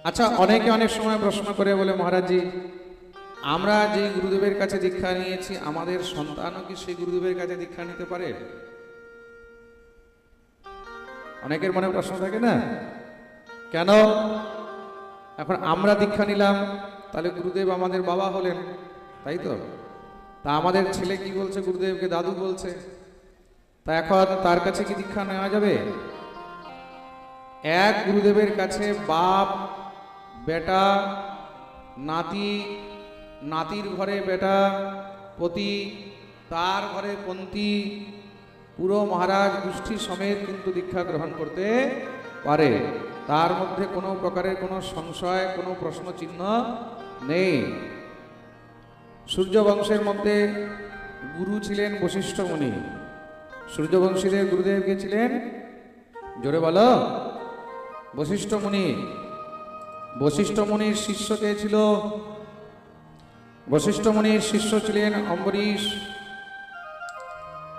আচ্ছা, অনেকে অনেক সময় প্রশ্ন করে বলে, মহারাজজি আমরা যে গুরুদেবের কাছে দীক্ষা নিয়েছি আমাদের সন্তানও কি সেই গুরুদেবের কাছে দীক্ষা নিতে পারে? অনেকের মনে প্রশ্ন থাকে না, কেন? এখন আমরা দীক্ষা নিলাম, তাহলে গুরুদেব আমাদের বাবা হলেন, তাই তো? তা আমাদের ছেলে কি বলছে? গুরুদেবকে দাদু বলছে। তা এখন তার কাছে কি দীক্ষা নেওয়া যাবে? এক গুরুদেবের কাছে বাপ, বেটা, নাতি, নাতির ঘরে বেটা, পতি, তার ঘরে পন্থী, পুরো মহারাজ গোষ্ঠী সমেত কিন্তু দীক্ষা গ্রহণ করতে পারে। তার মধ্যে কোনো প্রকারের কোনো সংশয়, কোনো প্রশ্ন চিহ্ন নেই। সূর্যবংশের মধ্যে গুরু ছিলেন বশিষ্ঠ মুনি। সূর্যবংশীদের গুরুদেব কে ছিলেন? জোরে বলো। বশিষ্ঠ মুনি। বশিষ্ঠ মুনির শিষ্য কে ছিল? বশিষ্ঠ মুনির শিষ্য ছিলেন অম্বরীশ।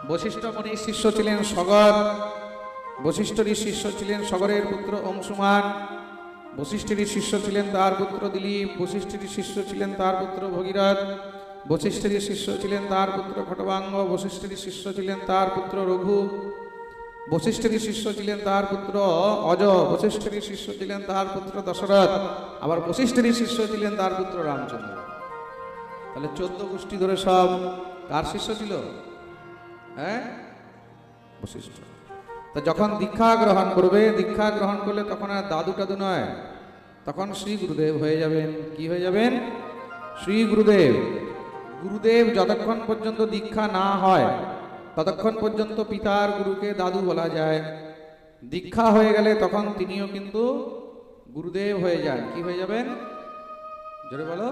বশিষ্ঠ মুনির শিষ্য ছিলেন সগর। বশিষ্ঠের শিষ্য ছিলেন সগরের পুত্র অংশুমান। বশিষ্ঠের শিষ্য ছিলেন তার পুত্র দিলীপ। বশিষ্ঠের শিষ্য ছিলেন তার পুত্র ভগীরথ। বশিষ্ঠের শিষ্য ছিলেন তার পুত্র খটবাঙ্গ। বশিষ্ঠের শিষ্য ছিলেন তার পুত্র রঘু। বশিষ্ঠের শিষ্য ছিলেন তার পুত্র অজ। বশিষ্ঠের শিষ্য ছিলেন তার পুত্র দশরথ। আবার বশিষ্ঠের শিষ্য ছিলেন তার পুত্র রামচন্দ্র। তাহলে 14 গোষ্ঠী ধরে সব কার শিষ্য ছিল? হ্যাঁ, বশিষ্ঠ। তা যখন দীক্ষা গ্রহণ করবে, দীক্ষা গ্রহণ করলে তখন আর দাদু টাদু নয়, তখন শ্রী গুরুদেব হয়ে যাবেন। কি হয়ে যাবেন? শ্রী গুরুদেব। গুরুদেব যতক্ষণ পর্যন্ত দীক্ষা না হয় ততক্ষণ পর্যন্ত পিতার গুরুকে দাদু বলা যায়। দীক্ষা হয়ে গেলে তখন তিনিও কিন্তু গুরুদেব হয়ে যান। কি হয়ে যাবেন? জোরে বলো।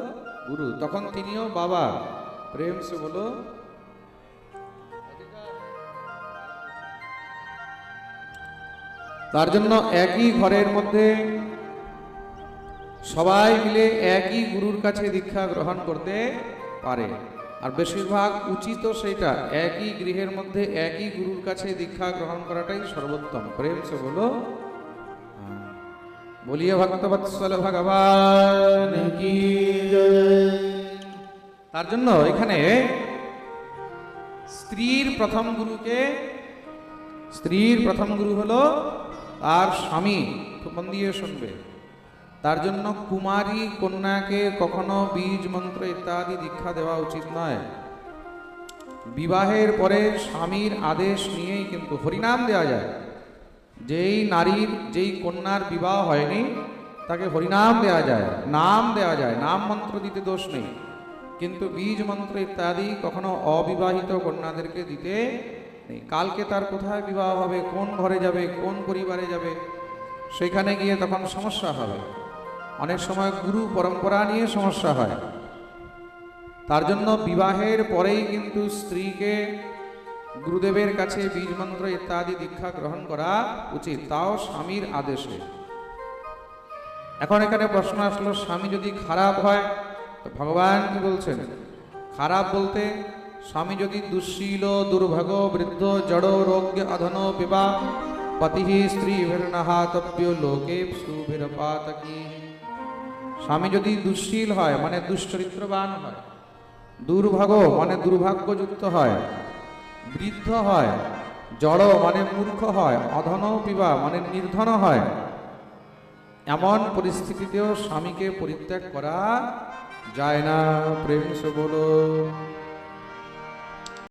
গুরু। তখন তিনিও বাবা। প্রেম সে বলো। তার জন্য একই ঘরের মধ্যে সবাই মিলে একই গুরুর কাছে দীক্ষা গ্রহণ করতে পারে। আর বেশিরভাগ উচিত সেইটা, একই গৃহের মধ্যে একই গুরুর কাছে দীক্ষা গ্রহণ করাটাই সর্বোত্তম। প্রেম সে বলো। বলিয়ে ভক্তবৎসল ভগবান কি জয়। তার জন্য এখানে স্ত্রীর প্রথম গুরু হলো তার স্বামী। খুব মন দিয়ে শুনবে। তার জন্য কুমারী কন্যাকে কখনো বীজ মন্ত্র ইত্যাদি দীক্ষা দেওয়া উচিত নয়। বিবাহের পরে স্বামীর আদেশ নিয়েই কিন্তু হরিনাম দেওয়া যায়। যেই নারীর, যেই কন্যার বিবাহ হয়নি তাকে হরিনাম দেওয়া যায়, নাম দেওয়া যায়, নাম মন্ত্র দিতে দোষ নেই। কিন্তু বীজ মন্ত্র ইত্যাদি কখনো অবিবাহিত কন্যাদেরকে দিতে নেই। কালকে তার কোথায় বিবাহ হবে, কোন ঘরে যাবে, কোন পরিবারে যাবে, সেখানে গিয়ে তখন সমস্যা হবে। অনেক সময় গুরু পরম্পরা নিয়ে সমস্যা হয়। তার জন্য বিবাহের পরেই কিন্তু স্ত্রীকে গুরুদেবের কাছে বীজ মন্ত্র ইত্যাদি দীক্ষা গ্রহণ করা উচিত, তাও স্বামীর আদেশে। এখন এখানে প্রশ্ন আসলো, স্বামী যদি খারাপ হয় তো ভগবান কি বলছেন? খারাপ বলতে স্বামী যদি দুঃশীল, দুর্ভাগ, বৃদ্ধ, জড়, রোগ্য, অধন, বিবাহ পতি স্ত্রী ভির্নহাতব্য লোকে সুভিরপাতকি। স্বামী যদি দুঃশীল হয় মানে দুশ্চরিত্রবান হয়, দুর্ভাগ মানে দুর্ভাগ্যযুক্ত হয়, বৃদ্ধ হয়, জড় মানে মূর্খ হয়, অধন পিবা মানে নির্ধন হয়, এমন পরিস্থিতিতেও স্বামীকে পরিত্যাগ করা যায় না। প্রেম সে বলো।